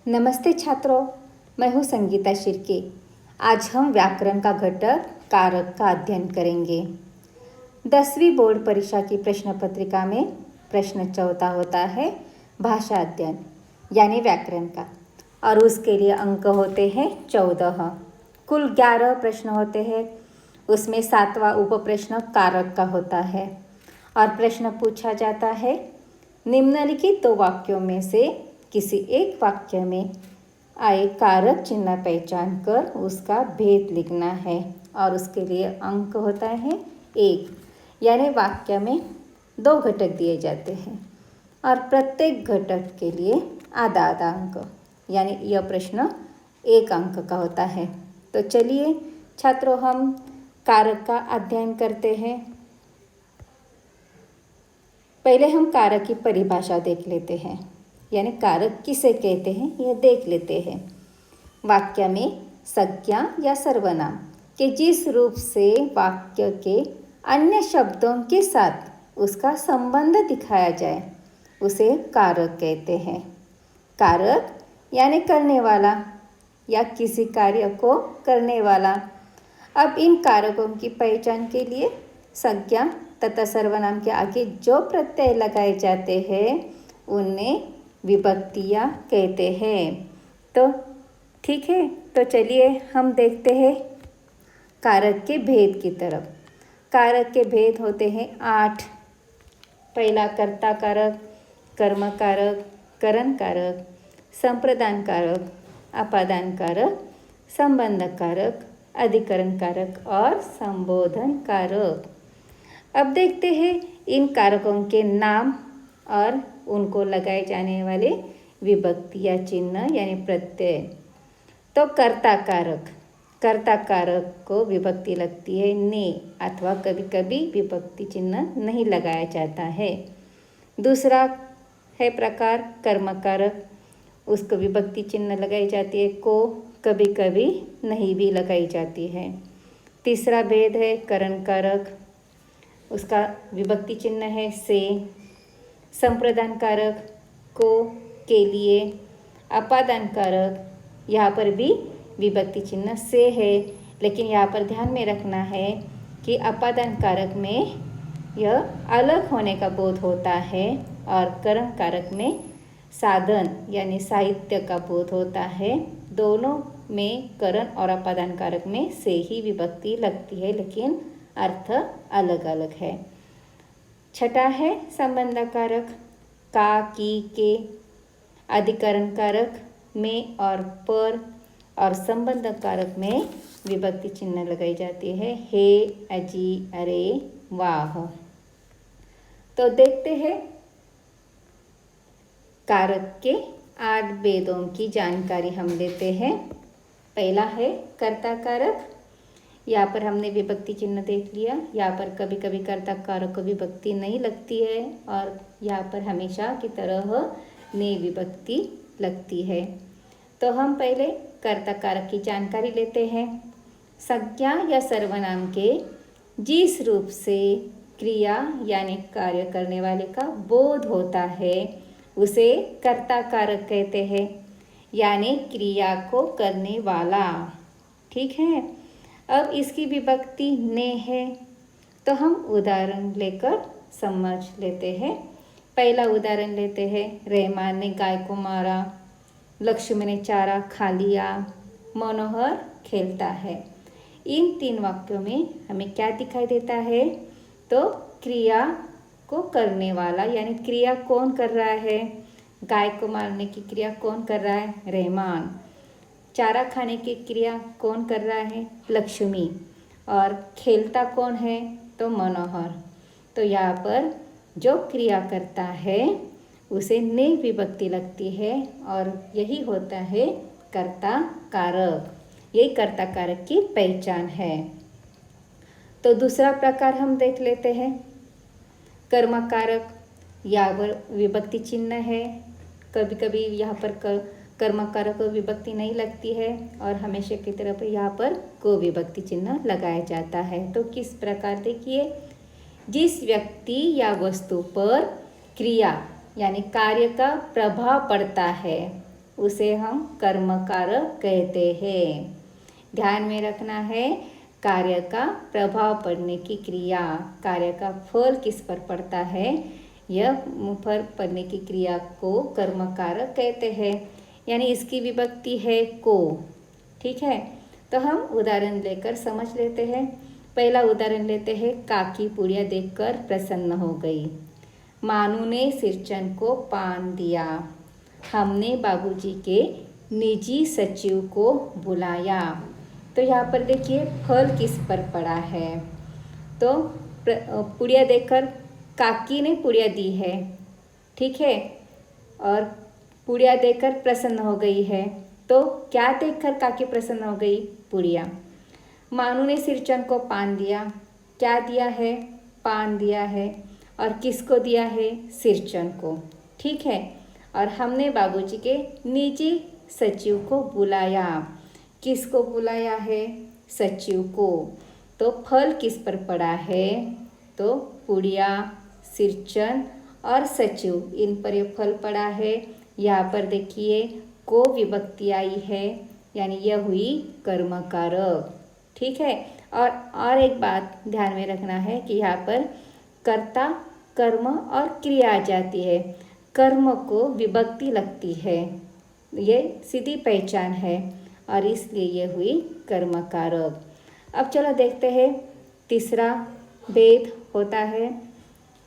नमस्ते छात्रों, मैं हूँ संगीता शिर्के। आज हम व्याकरण का घटक कारक का अध्ययन करेंगे। 10वीं बोर्ड परीक्षा की प्रश्न पत्रिका में प्रश्न चौथा होता है भाषा अध्ययन यानी व्याकरण का, और उसके लिए अंक होते हैं 14। कुल 11 प्रश्न होते हैं। उसमें 7वां उपप्रश्न कारक का होता है और प्रश्न पूछा जाता है निम्नलिखित 2 वाक्यों में से किसी एक वाक्य में आए कारक चिन्ह पहचान कर उसका भेद लिखना है, और उसके लिए अंक होता है 1। यानी वाक्य में 2 घटक दिए जाते हैं और प्रत्येक घटक के लिए आधा आधा अंक, यानी यह प्रश्न 1 अंक का होता है। तो चलिए छात्रों, हम कारक का अध्ययन करते हैं। पहले हम कारक की परिभाषा देख लेते हैं, यानी कारक किसे कहते हैं यह देख लेते हैं। वाक्य में संज्ञा या सर्वनाम के जिस रूप से वाक्य के अन्य शब्दों के साथ उसका संबंध दिखाया जाए उसे कारक कहते हैं। कारक यानी करने वाला या किसी कार्य को करने वाला। अब इन कारकों की पहचान के लिए संज्ञा तथा सर्वनाम के आगे जो प्रत्यय लगाए जाते हैं उन्हें विभक्तियाँ कहते हैं। तो ठीक है, तो चलिए हम देखते हैं कारक के भेद की तरफ। कारक के भेद होते हैं 8। पहला कर्ता कारक, कर्म कारक, करण कारक, संप्रदान कारक, अपादान कारक, संबंध कारक, अधिकरण कारक और संबोधन कारक। अब देखते हैं इन कारकों के नाम और उनको लगाए जाने वाले विभक्ति या चिन्ह यानी प्रत्यय। तो कर्ता कारक, कर्ता कारक को विभक्ति लगती है ने, अथवा कभी कभी विभक्ति चिन्ह नहीं लगाया जाता है। दूसरा है प्रकार कर्म कारक, उसको विभक्ति चिन्ह लगाई जाती है को, कभी कभी नहीं भी लगाई जाती है। तीसरा भेद है करण कारक, उसका विभक्ति चिन्ह है से। संप्रदान कारक को, के लिए। अपादान कारक, यहाँ पर भी विभक्ति चिन्ह से है, लेकिन यहाँ पर ध्यान में रखना है कि अपादान कारक में यह अलग होने का बोध होता है और करण कारक में साधन यानी साहित्य का बोध होता है। दोनों में करण और अपादान कारक में से ही विभक्ति लगती है, लेकिन अर्थ अलग अलग है। छठा है संबंध कारक, का, की, के। अधिकरण कारक में और पर, और संबंध कारक में विभक्ति चिन्ह लगाई जाती है हे, अजी, अरे, वाह। तो देखते हैं कारक के 8 भेदों की जानकारी हम लेते हैं। पहला है कर्ता कारक। यहाँ पर हमने विभक्ति चिन्ह देख लिया। यहाँ पर कभी कभी कर्ता कारक को विभक्ति नहीं लगती है और यहाँ पर हमेशा की तरह ने विभक्ति लगती है। तो हम पहले कर्ता कारक की जानकारी लेते हैं। संज्ञा या सर्वनाम के जिस रूप से क्रिया यानी कार्य करने वाले का बोध होता है उसे कर्ता कारक कहते हैं, यानी क्रिया को करने वाला। ठीक है, अब इसकी विभक्ति ने है, तो हम उदाहरण लेकर समझ लेते हैं। पहला उदाहरण लेते हैं, रहमान ने गाय को मारा, लक्ष्मी ने चारा खा लिया, मनोहर खेलता है। इन 3 वाक्यों में हमें क्या दिखाई देता है? तो क्रिया को करने वाला, यानी क्रिया कौन कर रहा है? गाय को मारने की क्रिया कौन कर रहा है? रहमान। चारा खाने की क्रिया कौन कर रहा है? लक्ष्मी। और खेलता कौन है? तो मनोहर। तो यहाँ पर जो क्रिया करता है उसे ने विभक्ति लगती है और यही होता है कर्ता कारक। यही कर्ता कारक की पहचान है। तो दूसरा प्रकार हम देख लेते हैं, कर्म कारक। यहाँ पर विभक्ति चिन्ह है, कभी कभी यहाँ पर कर्म कारक को विभक्ति नहीं लगती है और हमेशा की तरफ यहाँ पर को विभक्ति चिन्ह लगाया जाता है। तो किस प्रकार देखिए, जिस व्यक्ति या वस्तु पर क्रिया यानी कार्य का प्रभाव पड़ता है उसे हम कर्म कारक कहते हैं। ध्यान में रखना है, कार्य का प्रभाव पड़ने की क्रिया, कार्य का फल किस पर पड़ता है, यह पर पड़ने की क्रिया को कर्म कारक कहते हैं। यानी इसकी विभक्ति है को। ठीक है, तो हम उदाहरण लेकर समझ लेते हैं। पहला उदाहरण लेते हैं, काकी पुड़िया देखकर प्रसन्न हो गई। मानू ने सिरचन को पान दिया। हमने बाबूजी के निजी सचिव को बुलाया। तो यहाँ पर देखिए फल किस पर पड़ा है। तो पुड़िया देखकर काकी ने पुड़िया दी है, ठीक है, और पुड़िया देखकर प्रसन्न हो गई है। तो क्या देखकर काकी प्रसन्न हो गई? पुड़िया। मानू ने सिरचन को पान दिया। क्या दिया है? पान दिया है। और किसको दिया है? सिरचन को, ठीक है। और हमने बाबूजी के निजी सचिव को बुलाया। किसको बुलाया है? सचिव को। तो फल किस पर पड़ा है? तो पुड़िया, सिरचन और सचिव, इन पर ये फल पड़ा है। यहाँ पर देखिए को विभक्ति आई है, यानी यह हुई कर्म कारक, ठीक है। और एक बात ध्यान में रखना है कि यहाँ पर कर्ता, कर्म और क्रिया आ जाती है। कर्म को विभक्ति लगती है, ये सीधी पहचान है, और इसलिए ये हुई कर्म कारक। अब चलो देखते हैं तीसरा भेद होता है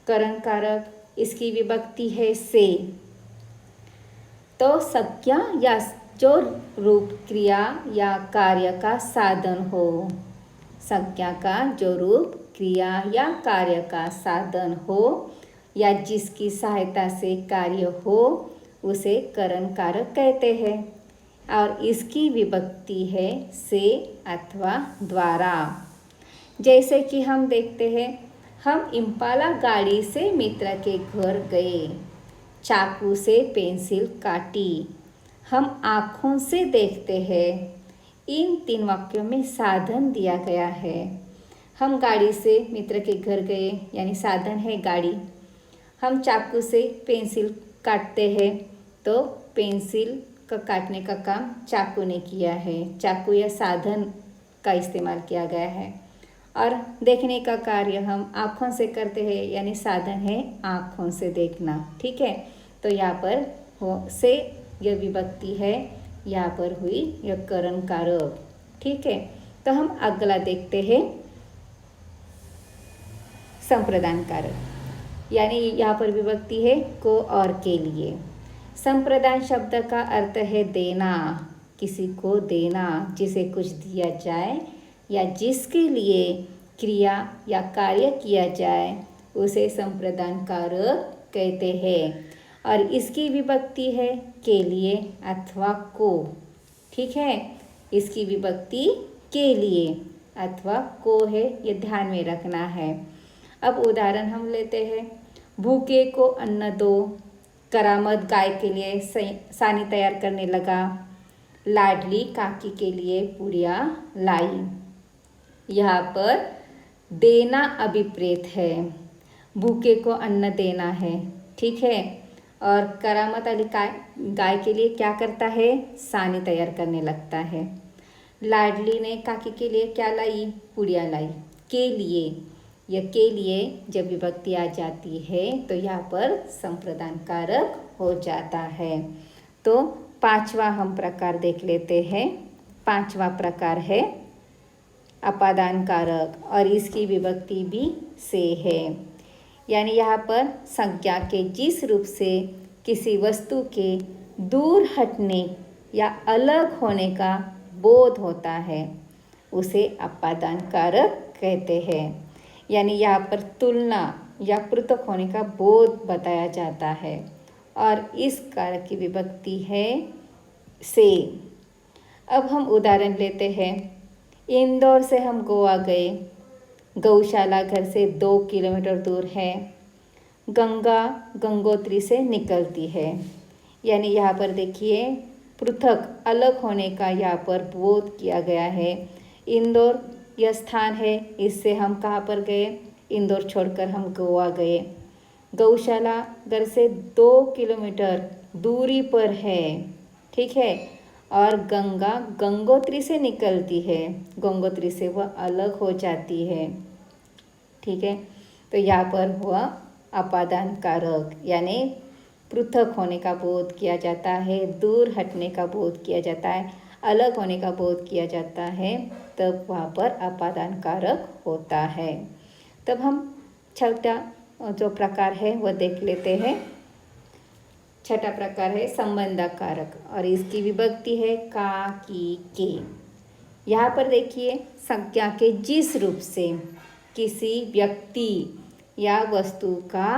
करण कारक। इसकी विभक्ति है से। तो संज्ञा या जो रूप क्रिया या कार्य का साधन हो, संज्ञा का जो रूप क्रिया या कार्य का साधन हो या जिसकी सहायता से कार्य हो, उसे करण कारक कहते हैं। और इसकी विभक्ति है से अथवा द्वारा। जैसे कि हम देखते हैं, हम इम्पाला गाड़ी से मित्र के घर गए। चाकू से पेंसिल काटी। हम आँखों से देखते हैं। इन 3 वाक्यों में साधन दिया गया है। हम गाड़ी से मित्र के घर गए, यानी साधन है गाड़ी। हम चाकू से पेंसिल काटते हैं, तो पेंसिल का काटने का काम चाकू ने किया है। चाकू या साधन का इस्तेमाल किया गया है। और देखने का कार्य हम आँखों से करते हैं, यानी साधन है आँखों से देखना, ठीक है। तो यहाँ पर हो से यह विभक्ति है, यहाँ पर हुई यह करण कारक, ठीक है। तो हम अगला देखते हैं संप्रदान कारक, यानी यहाँ पर विभक्ति है को और के लिए। संप्रदान शब्द का अर्थ है देना, किसी को देना, जिसे कुछ दिया जाए या जिसके लिए क्रिया या कार्य किया जाए, उसे संप्रदान कारक कहते हैं। और इसकी विभक्ति है के लिए अथवा को, ठीक है। इसकी विभक्ति के लिए अथवा को है, ये ध्यान में रखना है। अब उदाहरण हम लेते हैं। भूखे को अन्न दो। करामत गाय के लिए सानी तैयार करने लगा। लाडली काकी के लिए पुड़िया लाई। यहाँ पर देना अभिप्रेत है, भूखे को अन्न देना है, ठीक है। और करामत वाली गाय के लिए क्या करता है? सानी तैयार करने लगता है। लाडली ने काकी के लिए क्या लाई? पुड़िया लाई। के लिए, यह के लिए जब विभक्ति आ जाती है तो यहाँ पर संप्रदान कारक हो जाता है। तो 5वां हम प्रकार देख लेते हैं। 5वां प्रकार है अपादान कारक, और इसकी विभक्ति भी से है। यानी यहाँ पर संज्ञा के जिस रूप से किसी वस्तु के दूर हटने या अलग होने का बोध होता है, उसे अपादान कारक कहते हैं। यानी यहाँ पर तुलना या पृथक होने का बोध बताया जाता है, और इस कारक की विभक्ति है से। अब हम उदाहरण लेते हैं। इंदौर से हम गोवा गए। गौशाला घर से 2 किलोमीटर दूर है। गंगा गंगोत्री से निकलती है। यानी यहाँ पर देखिए पृथक अलग होने का यहाँ पर बोध किया गया है। इंदौर यह स्थान है, इससे हम कहाँ पर गए? इंदौर छोड़कर हम गोवा गए। गौशाला घर से 2 किलोमीटर दूरी पर है, ठीक है। और गंगा गंगोत्री से निकलती है, गंगोत्री से वह अलग हो जाती है, ठीक है। तो यहाँ पर हुआ अपादान कारक, यानी पृथक होने का बोध किया जाता है, दूर हटने का बोध किया जाता है, अलग होने का बोध किया जाता है, तब वहाँ पर अपादान कारक होता है। तब हम छठा जो प्रकार है वह देख लेते हैं। छठा प्रकार है संबंधक कारक और इसकी विभक्ति है का, की, के। यहाँ पर देखिए संज्ञा के जिस रूप से किसी व्यक्ति या वस्तु का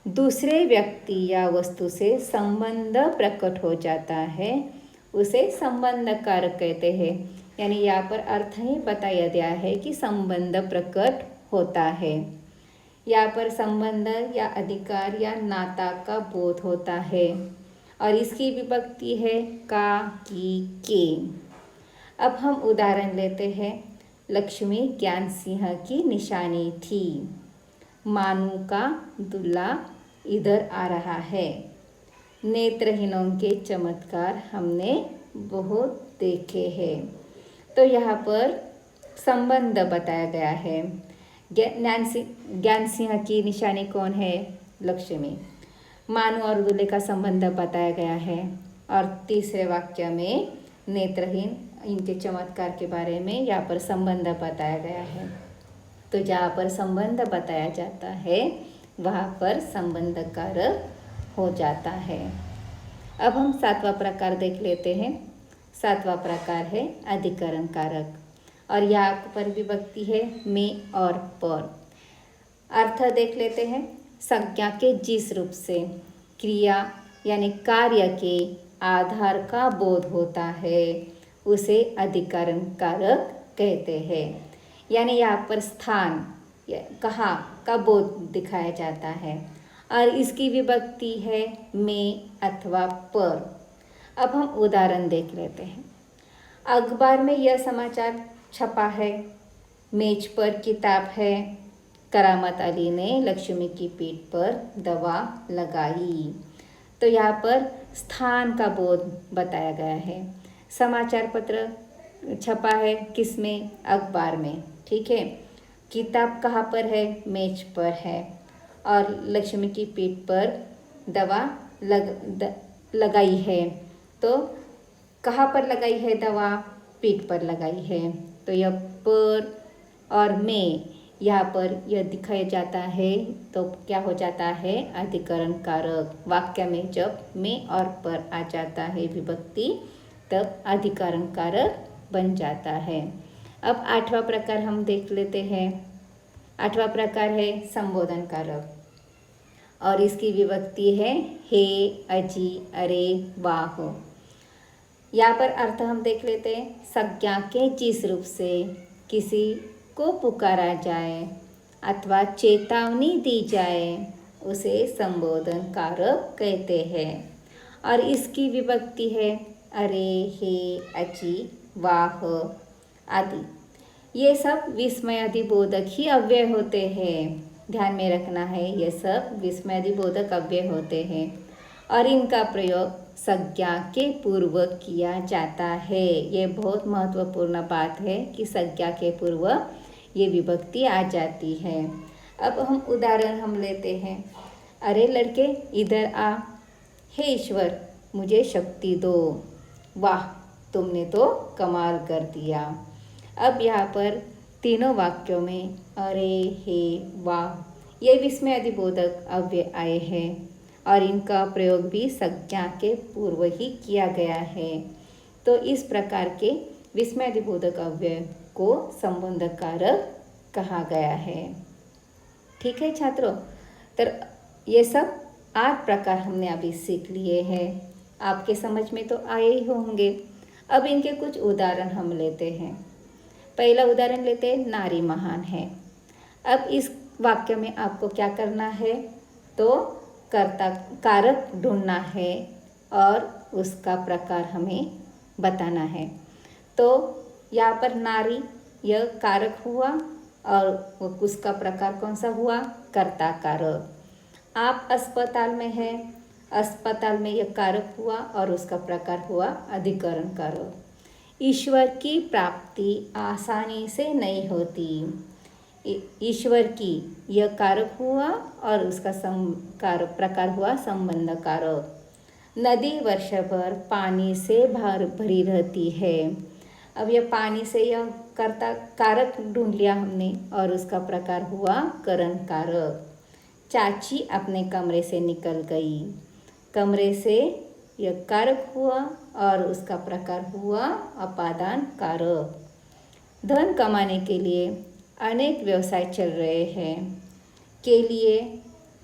दूसरे व्यक्ति या वस्तु से संबंध प्रकट हो जाता है उसे संबंध कारक कहते हैं। यानी यहाँ पर अर्थ ही बताया गया है कि संबंध प्रकट होता है। यहाँ पर संबंध या अधिकार या नाता का बोध होता है और इसकी विभक्ति है का, की, के। अब हम उदाहरण लेते हैं। लक्ष्मी ज्ञान सिंह की निशानी थी। मानू का दूल्हा इधर आ रहा है। नेत्रहीनों के चमत्कार हमने बहुत देखे हैं। तो यहाँ पर संबंध बताया गया है। ज्ञान सिंह की निशानी कौन है? लक्ष्मी। मानू और दूल्हे का संबंध बताया गया है और तीसरे वाक्य में नेत्रहीन इनके चमत्कार के बारे में यहाँ पर संबंध बताया गया है। तो जहाँ पर संबंध बताया जाता है वहाँ पर संबंध कारक हो जाता है। अब हम सातवां प्रकार देख लेते हैं। सातवां प्रकार है अधिकरण कारक और यहाँ पर विभक्ति है में और पर। अर्थ देख लेते हैं। संज्ञा के जिस रूप से क्रिया यानी कार्य के आधार का बोध होता है उसे अधिकरण कारक कहते हैं। यानी यहाँ पर स्थान कहाँ का बोध दिखाया जाता है और इसकी विभक्ति है में अथवा पर। अब हम उदाहरण देख लेते हैं। अखबार में यह समाचार छपा है। मेज पर किताब है। करामत अली ने लक्ष्मी की पीठ पर दवा लगाई। तो यहाँ पर स्थान का बोध बताया गया है। समाचार पत्र छपा है किसमें? अखबार में, ठीक है। किताब कहाँ पर है? मेज पर है और लक्ष्मी की पीठ पर दवा लगाई है। तो कहाँ पर लगाई है दवा? पीठ पर लगाई है। तो यह पर और में यहाँ पर यह दिखाया जाता है तो क्या हो जाता है? अधिकरण कारक। वाक्य में जब में और पर आ जाता है विभक्ति तब अधिकरण कारक बन जाता है। अब आठवां प्रकार हम देख लेते हैं। आठवां प्रकार है संबोधन कारक और इसकी विभक्ति है हे, अजी, अरे, वाह। यहाँ पर अर्थ हम देख लेते हैं। संज्ञा के जिस रूप से किसी को पुकारा जाए अथवा चेतावनी दी जाए उसे संबोधन कारक कहते हैं और इसकी विभक्ति है अरे, हे, अजी, वाह आदि। ये सब विस्मयादिबोधक ही अव्यय होते हैं। ध्यान में रखना है, ये सब विस्मयादिबोधक अव्यय होते हैं और इनका प्रयोग संज्ञा के पूर्व किया जाता है। ये बहुत महत्वपूर्ण बात है कि संज्ञा के पूर्व ये विभक्ति आ जाती है। अब हम उदाहरण हम लेते हैं। अरे लड़के इधर आ। हे ईश्वर मुझे शक्ति दो। वाह तुमने तो कमाल कर दिया। अब यहाँ पर तीनों वाक्यों में अरे, हे, वाह ये विस्मयादिबोधक अव्यय आए हैं और इनका प्रयोग भी संज्ञा के पूर्व ही किया गया है। तो इस प्रकार के विस्मयादिबोधक अव्यय को संबंध कारक कहा गया है। ठीक है छात्रों, तो ये सब 8 प्रकार हमने अभी सीख लिए हैं। आपके समझ में तो आए ही होंगे। अब इनके कुछ उदाहरण हम लेते हैं। पहला उदाहरण लेते हैं, नारी महान है। अब इस वाक्य में आपको क्या करना है? तो कर्ता कारक ढूंढना है और उसका प्रकार हमें बताना है। तो यहाँ पर नारी यह कारक हुआ और उसका प्रकार कौन सा हुआ? कर्ता कारक। आप अस्पताल में हैं अस्पताल में यह कारक हुआ और उसका प्रकार हुआ अधिकरण कारक। ईश्वर की प्राप्ति आसानी से नहीं होती। ईश्वर की यह कारक हुआ और उसका प्रकार हुआ संबंध कारक। नदी वर्षभर पानी से भरी रहती है। अब यह पानी से यह कर्ता कारक ढूंढ लिया हमने और उसका प्रकार हुआ करण कारक। चाची अपने कमरे से निकल गई। कमरे से यह कारक हुआ और उसका प्रकार हुआ अपादान कारक। धन कमाने के लिए अनेक व्यवसाय चल रहे हैं के लिए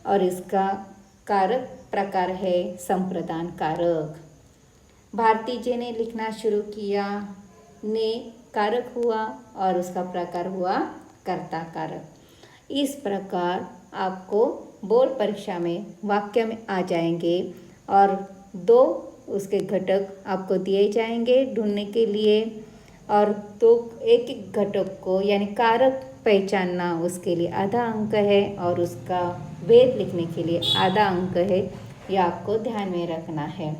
और इसका कारक प्रकार है संप्रदान कारक। भारती जी ने लिखना शुरू किया, ने कारक हुआ और उसका प्रकार हुआ कर्ता कारक। इस प्रकार आपको बोर्ड परीक्षा में वाक्य में आ जाएंगे और 2 उसके घटक आपको दिए जाएंगे ढूंढने के लिए और तो एक घटक को यानी कारक पहचानना उसके लिए आधा अंक है और उसका भेद लिखने के लिए आधा अंक है। यह आपको ध्यान में रखना है।